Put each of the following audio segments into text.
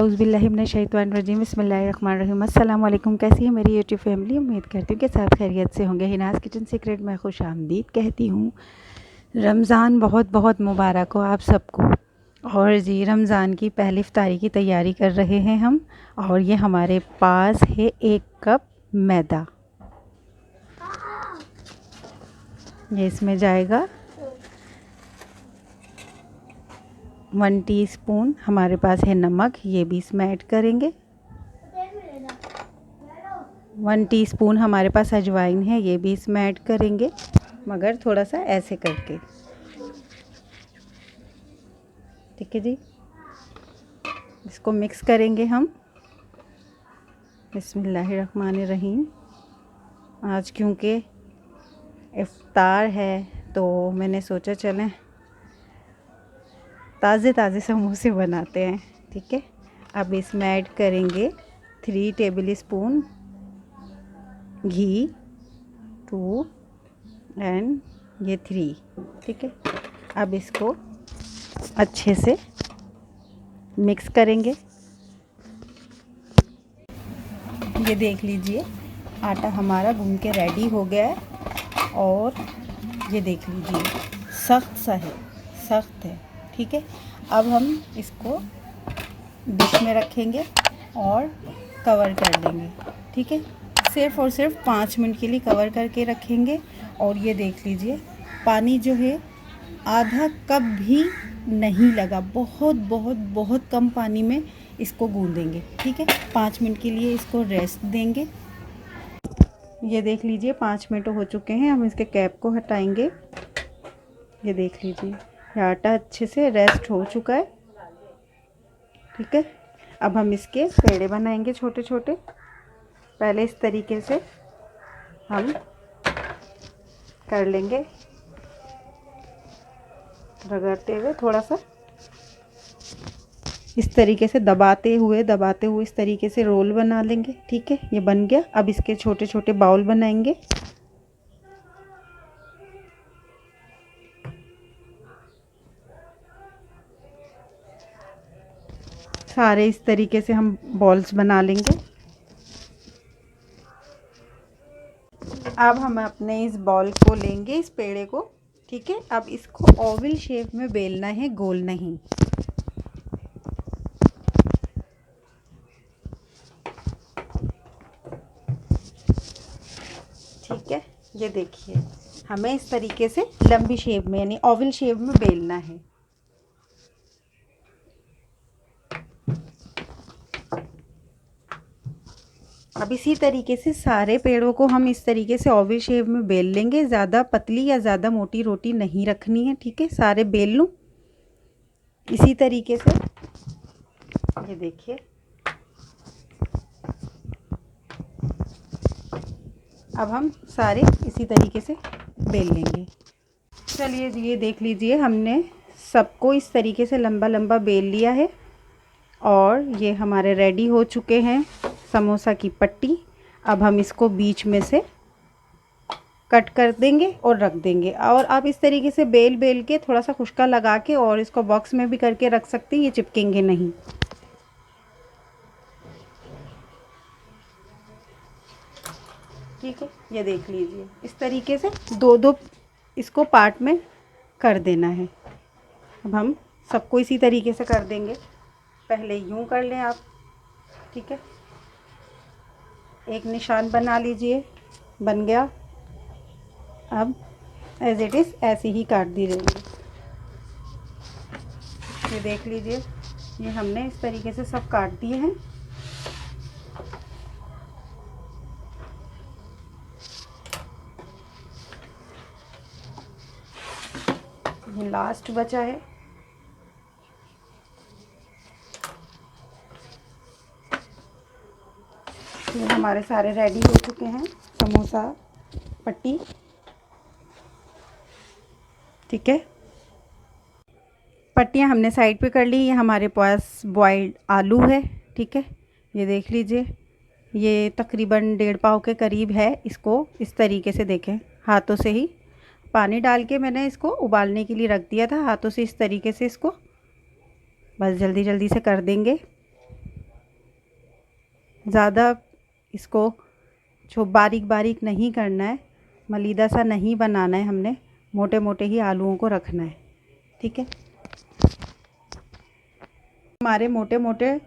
आउज़ुबिल्लाहि मिनश्शैतानिर्रजीम बिस्मिल्लाहिर्रहमानिर्रहीम। अस्सलाम वालेकुम। कैसी है मेरी यूट्यूब फैमिली? उम्मीद करती हूँ कि सब खैरियत से होंगे। हिनाज़ किचन सीक्रेट में खुश आमदीद कहती हूँ। रमज़ान बहुत बहुत मुबारक हो आप सबको। और जी, रमज़ान की पहली इफ्तारी की तैयारी कर रहे हैं हम। और ये हमारे पास है 1 कप मैदा। ये इसमें जाएगा 1 टीस्पून हमारे पास है नमक, ये भी इसमें ऐड करेंगे। 1 टीस्पून हमारे पास अजवाइन है, ये भी इसमें ऐड करेंगे, मगर थोड़ा सा ऐसे करके। ठीक है जी, इसको मिक्स करेंगे हम। बिस्मिल्लाहिर्रहमानिर्रहीम। आज क्योंकि इफ्तार है तो मैंने सोचा चलें ताज़े ताज़े समोसे बनाते हैं। ठीक है, अब इसमें ऐड करेंगे 3 टेबल स्पून घी, 2 एंड ये 3। ठीक है, अब इसको अच्छे से मिक्स करेंगे। ये देख लीजिए, आटा हमारा गूंद के रेडी हो गया है। और ये देख लीजिए, सख्त सा है, सख्त है। ठीक है, अब हम इसको डिश में रखेंगे और कवर कर देंगे। ठीक है, सिर्फ़ और सिर्फ 5 मिनट के लिए कवर करके रखेंगे। और ये देख लीजिए, पानी जो है आधा कप भी नहीं लगा, बहुत बहुत बहुत कम पानी में इसको गूंदेंगे। ठीक है, 5 मिनट के लिए इसको रेस्ट देंगे। ये देख लीजिए, 5 मिनट हो चुके हैं। हम इसके कैप को हटाएंगे। ये देख लीजिए, ये आटा अच्छे से रेस्ट हो चुका है। ठीक है, अब हम इसके पेड़े बनाएंगे छोटे छोटे। पहले इस तरीके से हम कर लेंगे, रगड़ते हुए थोड़ा सा इस तरीके से दबाते हुए इस तरीके से रोल बना लेंगे। ठीक है, ये बन गया। अब इसके छोटे छोटे बाउल बनाएंगे। सारे इस तरीके से हम बॉल्स बना लेंगे। अब हम अपने इस बॉल को लेंगे, इस पेड़े को। ठीक है, अब इसको ओवल शेप में बेलना है, गोल नहीं। ठीक है, ये देखिए, हमें इस तरीके से लंबी शेप में यानी ओवल शेप में बेलना है। अब इसी तरीके से सारे पेड़ों को हम इस तरीके से ओवल शेप में बेल लेंगे। ज़्यादा पतली या ज़्यादा मोटी रोटी नहीं रखनी है। ठीक है, सारे बेल लूँ इसी तरीके से। ये देखिए, अब हम सारे इसी तरीके से बेल लेंगे। चलिए, ये देख लीजिए, हमने सबको इस तरीके से लंबा लंबा बेल लिया है। और ये हमारे रेडी हो चुके हैं समोसा की पट्टी। अब हम इसको बीच में से कट कर देंगे और रख देंगे। और आप इस तरीके से बेल के थोड़ा सा खुश्का लगा के और इसको बॉक्स में भी करके रख सकते हैं, ये चिपकेंगे नहीं। ठीक है, ये देख लीजिए, इस तरीके से दो दो इसको पार्ट में कर देना है। अब हम सबको इसी तरीके से कर देंगे। पहले यूं कर लें आप। ठीक है, एक निशान बना लीजिए, बन गया। अब एज इट इज़ ऐसे ही काट दीजिए। ये देख लीजिए, ये हमने इस तरीके से सब काट दिए हैं। ये लास्ट बचा है। ये हमारे सारे रेडी हो चुके हैं समोसा पट्टी। ठीक है, पट्टियाँ हमने साइड पे कर ली। ये हमारे पास बॉइल्ड आलू है। ठीक है, ये देख लीजिए, ये तकरीबन 1.5 पाव के करीब है। इसको इस तरीके से देखें, हाथों से ही पानी डाल के मैंने इसको उबालने के लिए रख दिया था। हाथों से इस तरीके से इसको बस जल्दी जल्दी से कर देंगे। ज़्यादा इसको जो बारीक बारीक नहीं करना है, मलीदा सा नहीं बनाना है, हमने मोटे मोटे ही आलूओं को रखना है। ठीक है, हमारे मोटे मोटे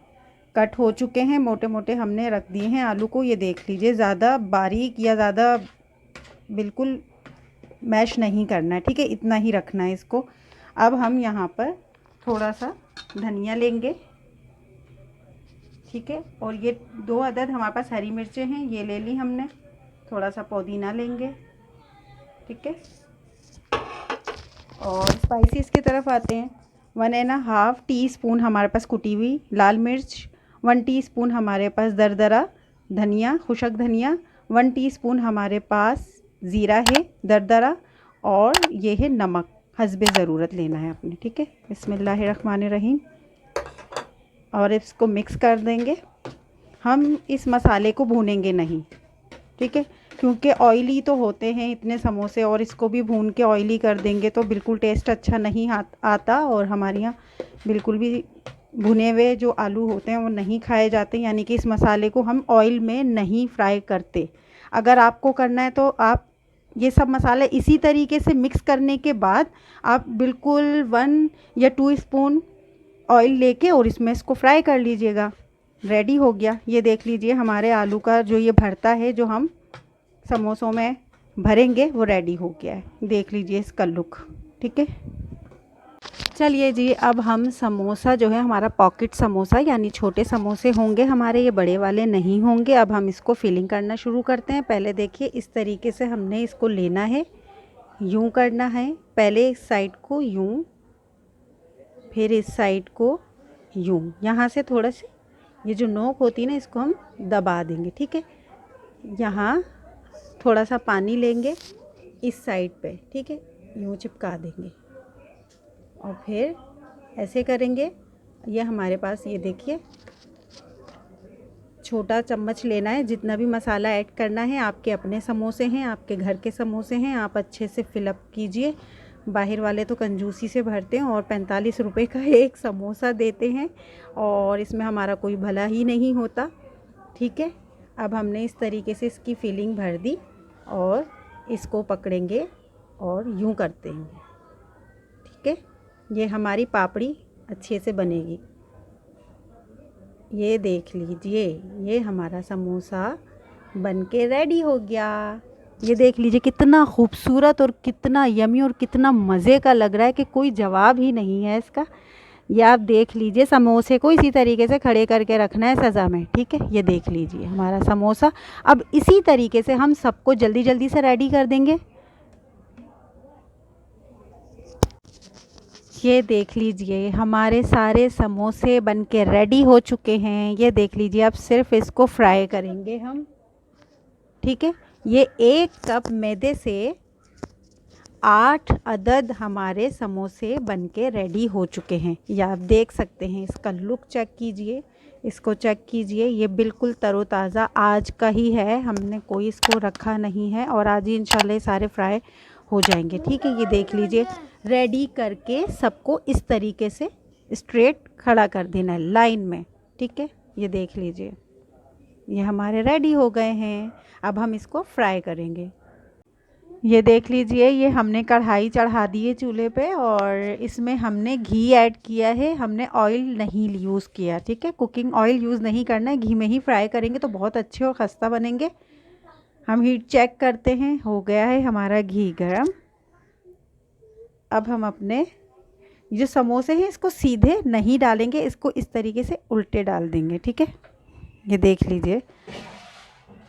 कट हो चुके हैं, मोटे मोटे हमने रख दिए हैं आलू को। ये देख लीजिए, ज़्यादा बारीक या ज़्यादा बिल्कुल मैश नहीं करना है। ठीक है, इतना ही रखना है इसको। अब हम यहाँ पर थोड़ा सा धनिया लेंगे। ठीक है, और ये 2 अदद हमारे पास हरी मिर्चें हैं, ये ले ली हमने। थोड़ा सा पुदीना लेंगे। ठीक है, और स्पाइसेस की तरफ आते हैं। 1.5 टीस्पून हमारे पास कुटी हुई लाल मिर्च, 1 टीस्पून हमारे पास दरदरा धनिया, खुशक धनिया, 1 टीस्पून हमारे पास ज़ीरा है दरदरा, और ये है नमक, हस्बे ज़रूरत लेना है अपने। ठीक है, बिस्मिल्लाहिर्रहमानिर्रहीम। और इसको मिक्स कर देंगे। हम इस मसाले को भूनेंगे नहीं। ठीक है, क्योंकि ऑयली तो होते हैं इतने समोसे, और इसको भी भून के ऑयली कर देंगे तो बिल्कुल टेस्ट अच्छा नहीं आता, और हमारे यहाँ बिल्कुल भी भुने हुए जो आलू होते हैं वो नहीं खाए जाते। यानी कि इस मसाले को हम ऑयल में नहीं फ्राई करते। अगर आपको करना है तो आप ये सब मसाले इसी तरीके से मिक्स करने के बाद आप बिल्कुल 1 या 2 स्पून ऑयल लेके और इसमें इसको फ्राई कर लीजिएगा। रेडी हो गया। ये देख लीजिए, हमारे आलू का जो ये भरता है जो हम समोसों में भरेंगे वो रेडी हो गया है। देख लीजिए इसका लुक। ठीक है, चलिए जी, अब हम समोसा जो है हमारा पॉकेट समोसा यानी छोटे समोसे होंगे हमारे, ये बड़े वाले नहीं होंगे। अब हम इसको फिलिंग करना शुरू करते हैं। पहले देखिए, इस तरीके से हमने इसको लेना है, यूं करना है। पहले इस साइड को यूं, फिर इस साइड को यूं। यहाँ से थोड़ा सा ये जो नोक होती है ना, इसको हम दबा देंगे। ठीक है, यहाँ थोड़ा सा पानी लेंगे इस साइड पे। ठीक है, यूं चिपका देंगे और फिर ऐसे करेंगे। ये हमारे पास, ये देखिए, छोटा चम्मच लेना है। जितना भी मसाला ऐड करना है, आपके अपने समोसे हैं, आपके घर के समोसे हैं, आप अच्छे से फिलअप कीजिए। बाहर वाले तो कंजूसी से भरते हैं और 45 रुपए का एक समोसा देते हैं, और इसमें हमारा कोई भला ही नहीं होता। ठीक है, अब हमने इस तरीके से इसकी फिलिंग भर दी और इसको पकड़ेंगे और यूं करते हैं। ठीक है, ये हमारी पापड़ी अच्छे से बनेगी। ये देख लीजिए, ये हमारा समोसा बनके रेडी हो गया। ये देख लीजिए कितना खूबसूरत और कितना यमी और कितना मज़े का लग रहा है कि कोई जवाब ही नहीं है इसका। ये आप देख लीजिए, समोसे को इसी तरीके से खड़े करके रखना है सज़ा में। ठीक है, ये देख लीजिए हमारा समोसा। अब इसी तरीके से हम सबको जल्दी जल्दी से रेडी कर देंगे। ये देख लीजिए, हमारे सारे समोसे बनके रेडी हो चुके हैं। ये देख लीजिए, अब सिर्फ इसको फ्राई करेंगे हम। ठीक है, ये 1 कप मैदे से 8 अदद हमारे समोसे बनके रेडी हो चुके हैं। ये आप देख सकते हैं। इसका लुक चेक कीजिए, इसको चेक कीजिए। ये बिल्कुल तरोताज़ा आज का ही है, हमने कोई इसको रखा नहीं है, और आज ही इंशाल्लाह सारे फ्राई हो जाएंगे। ठीक है, ये देख लीजिए, रेडी करके सबको इस तरीके से स्ट्रेट खड़ा कर देना है लाइन में। ठीक है, ये देख लीजिए, ये हमारे रेडी हो गए हैं। अब हम इसको फ्राई करेंगे। ये देख लीजिए, ये हमने कढ़ाई चढ़ा दी है चूल्हे पे, और इसमें हमने घी ऐड किया है, हमने ऑयल नहीं यूज़ किया। ठीक है, कुकिंग ऑयल यूज़ नहीं करना है, घी में ही फ्राई करेंगे तो बहुत अच्छे और खस्ता बनेंगे। हम हीट चेक करते हैं, हो गया है हमारा घी गरम। अब हम अपने जो समोसे हैं इसको सीधे नहीं डालेंगे, इसको इस तरीके से उल्टे डाल देंगे। ठीक है, ये देख लीजिए,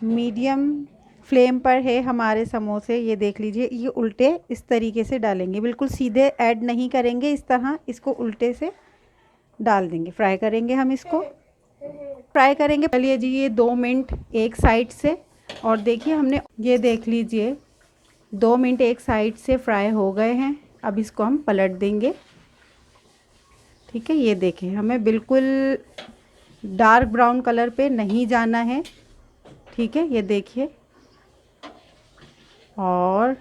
मीडियम फ्लेम पर है हमारे समोसे। ये देख लीजिए, ये उल्टे इस तरीके से डालेंगे, बिल्कुल सीधे ऐड नहीं करेंगे, इस तरह इसको उल्टे से डाल देंगे। फ्राई करेंगे, हम इसको फ्राई करेंगे। चलिए जी, ये 2 मिनट एक साइड से, और देखिए हमने, ये देख लीजिए 2 मिनट एक साइड से फ्राई हो गए हैं। अब इसको हम पलट देंगे। ठीक है, ये देखें, हमें बिल्कुल डार्क ब्राउन कलर पे नहीं जाना है। ठीक है, ये देखिए, और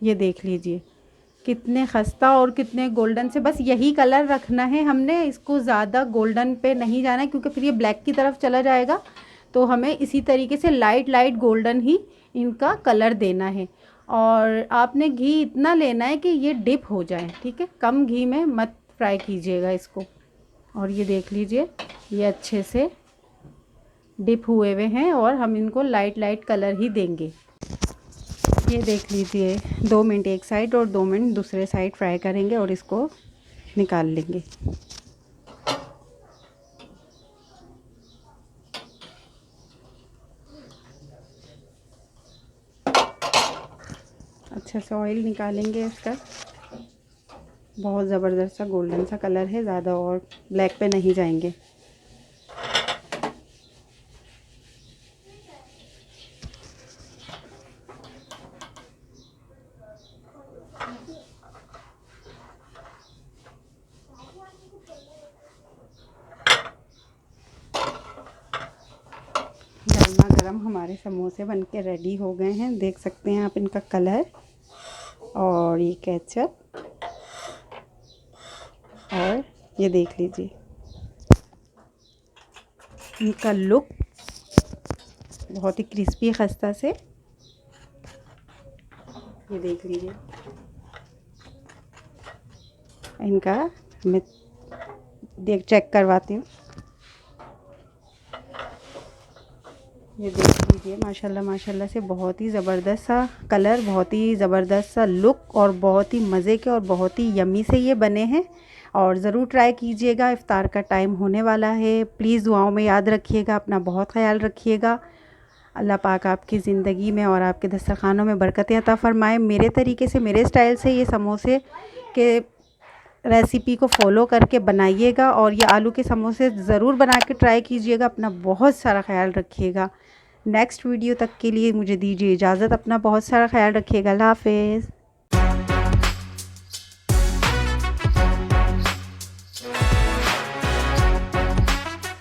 ये देख लीजिए कितने खस्ता और कितने गोल्डन से, बस यही कलर रखना है हमने, इसको ज़्यादा गोल्डन पे नहीं जाना है क्योंकि फिर ये ब्लैक की तरफ चला जाएगा तो हमें इसी तरीके से लाइट लाइट गोल्डन ही इनका कलर देना है। और आपने घी इतना लेना है कि ये डिप हो जाए, ठीक है, कम घी में मत फ्राई कीजिएगा इसको। और ये देख लीजिए ये अच्छे से डिप हुए हुए हैं और हम इनको लाइट लाइट कलर ही देंगे। ये देख लीजिए 2 मिनट एक साइड और 2 मिनट दूसरे साइड फ्राई करेंगे और इसको निकाल लेंगे। अच्छे से ऑयल निकालेंगे इसका। बहुत ज़बरदस्त सा गोल्डन सा कलर है, ज़्यादा और ब्लैक पे नहीं जाएंगे। गर्मा गर्म हमारे समोसे बनके रेडी हो गए हैं। देख सकते हैं आप इनका कलर और ये केचप, और ये देख लीजिए इनका लुक, बहुत ही क्रिस्पी खस्ता से। ये देख लीजिए इनका, मैं चेक करवाती हूँ। ये देख लीजिए माशाल्लाह माशाल्लाह से बहुत ही ज़बरदस्त सा कलर, बहुत ही ज़बरदस्त सा लुक और बहुत ही मज़े के और बहुत ही यम्मी से ये बने हैं। और ज़रूर ट्राई कीजिएगा। इफ़्तार का टाइम होने वाला है, प्लीज़ दुआओं में याद रखिएगा, अपना बहुत ख्याल रखिएगा। अल्लाह पाक आपकी ज़िंदगी में और आपके दस्तरखानों में बरकतें अता फ़रमाए। मेरे तरीके से, मेरे स्टाइल से ये समोसे के रेसिपी को फॉलो करके बनाइएगा और ये आलू के समोसे ज़रूर बना के ट्राई कीजिएगा। अपना बहुत सारा ख्याल रखिएगा। नेक्स्ट वीडियो तक के लिए मुझे दीजिए इजाज़त। अपना बहुत सारा ख्याल रखिएगा। अल्लाह हाफ़िज़।